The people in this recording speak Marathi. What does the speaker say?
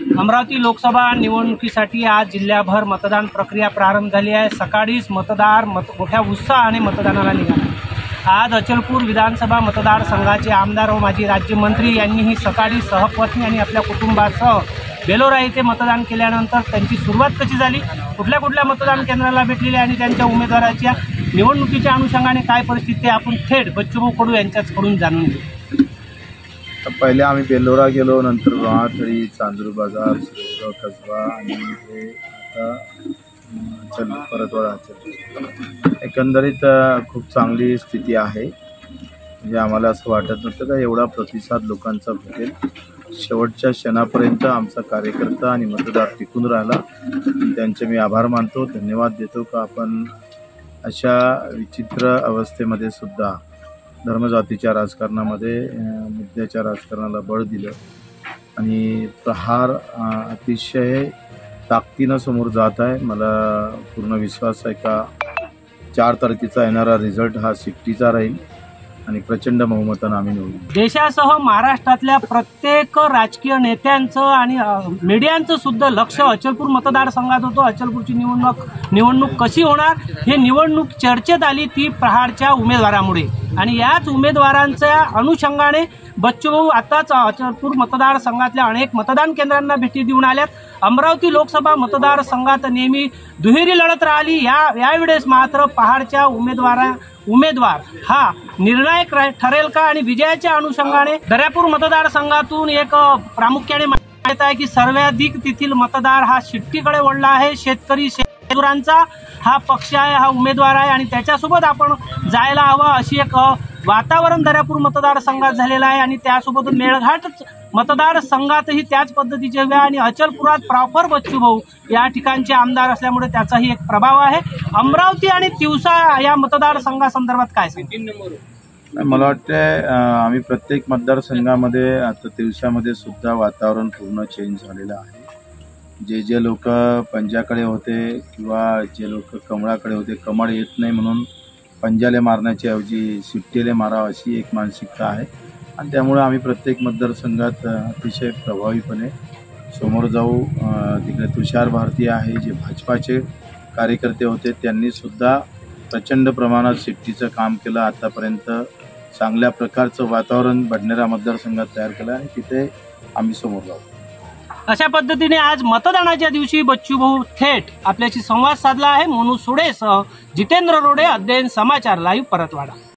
अमरावती लोकसभा निवडणुकीसाठी आज जिल्ह्याभर मतदान प्रक्रिया प्रारंभ झाली आहे। सकाळीच मतदार मोठ्या उत्साहाने मतदानाला निघाले। आज अचलपूर विधानसभा मतदारसंघाचे आमदार व माजी राज्यमंत्री यांनीही सकाळी सहपत्नी आणि आपल्या कुटुंबासह बेलोरा येथे मतदान केल्यानंतर त्यांची सुरुवात कशी झाली, कुठल्या मतदान केंद्राला भेटलेले आणि त्यांच्या उमेदवाराच्या निवडणुकीच्या अनुषंगाने काय परिस्थिती आहे, आपण थेट बच्चूभाऊ कडू यांच्याकडून जाणून घेऊ। पहिले आम्ही बेलोरा गेलो, नंतर रोहातळी, चांदूर बाजार, शिरोळ कसबा आणि हे आता परतवाडा। एकंदरीत खूप चांगली स्थिती आहे। म्हणजे आम्हाला असं वाटत नव्हतं का एवढा प्रतिसाद लोकांचा भेटेल। शेवटच्या क्षणापर्यंत आमचा कार्यकर्ता आणि मतदार टिकून राहिला। त्यांचे मी आभार मानतो, धन्यवाद देतो का आपण अशा विचित्र अवस्थेमध्ये सुद्धा धर्मजातीच्या राजकारणामध्ये मुद्द्याच्या राजकारणाला बळ दिलं आणि प्रहार अतिशय ताकदीनं समोर जात आहे। मला पूर्ण विश्वास आहे का 4 तारखेचा येणारा रिझल्ट हा शिफ्टीचा राहील आणि प्रचंड बहुमताने आम्ही निवडू। देशासह महाराष्ट्रातल्या प्रत्येक राजकीय नेत्यांचं आणि मीडियांचं सुद्धा लक्ष अचलपूर मतदारसंघात होतं। अचलपूरची निवडणूक कशी होणार हे निवडणूक चर्चेत आली ती प्रहारच्या उमेदवारामुळे आणि याच उमेदवारांच्या अनुषंगाने बच्चूभाऊ आताच अचलपूर मतदारसंघातल्या अनेक मतदान केंद्रांना भेटी देऊन आल्यात। अमरावती लोकसभा मतदारसंघात नेहमी दुहेरी लढत राहिली, यावेळेस मात्र पहाडच्या उमेदवार हा निर्णायक ठरेल का आणि विजयाच्या अनुषंगाने दर्यापूर मतदारसंघातून एक प्रामुख्याने माहिती आहे की सर्वाधिक तेथील मतदार हा शिट्टीकडे वळला आहे। शेतकरी शेतमजुरांचा हा पक्ष आहे, हा उमेदवार आहे आणि त्याच्यासोबत आपण जायला हवं अशी एक वातावरण दर्यापूर मतदारसंघात झालेलं आहे आणि त्यासोबत मेळघाट मतदारसंघातही त्याच पद्धतीचे हवे आणि अचलपुरात प्रॉपर बच्चूभाऊ या ठिकाणचे आमदार असल्यामुळे त्याचाही एक प्रभाव आहे। अमरावती आणि तिवसा या मतदारसंघासंदर्भात काय सांगतील? मला वाटतं आम्ही प्रत्येक मतदारसंघामध्ये आता तिवसामध्ये सुद्धा वातावरण पूर्ण चेंज झालेलं आहे। जे लोक पंजाकडे होते किंवा जे लोक कमळाकडे होते, कमळ येत नाही म्हणून पंजाले मारण्याच्या ऐवजी शिट्टीले मारावं अशी एक मानसिकता आहे आणि त्यामुळे आम्ही प्रत्येक मतदारसंघात अतिशय प्रभावीपणे समोर जाऊ। तिकडे तुषार भारती आहे, जे भाजपाचे कार्यकर्ते होते, त्यांनी सुद्धा प्रचंड प्रमाणात शिट्टीचं काम केलं। आतापर्यंत चांगल्या प्रकारचं वातावरण बडनेरा मतदारसंघात तयार केलं आणि तिथे आम्ही समोर जाऊ। अशा पद्धतीने आज मतदानाच्या दिवशी बच्चूभाऊ थेट आपल्याशी संवाद साधला आहे। मनू सुडेसह जितेंद्र रोडे, अध्ययन समाचार लाईव्ह, परतवाडा।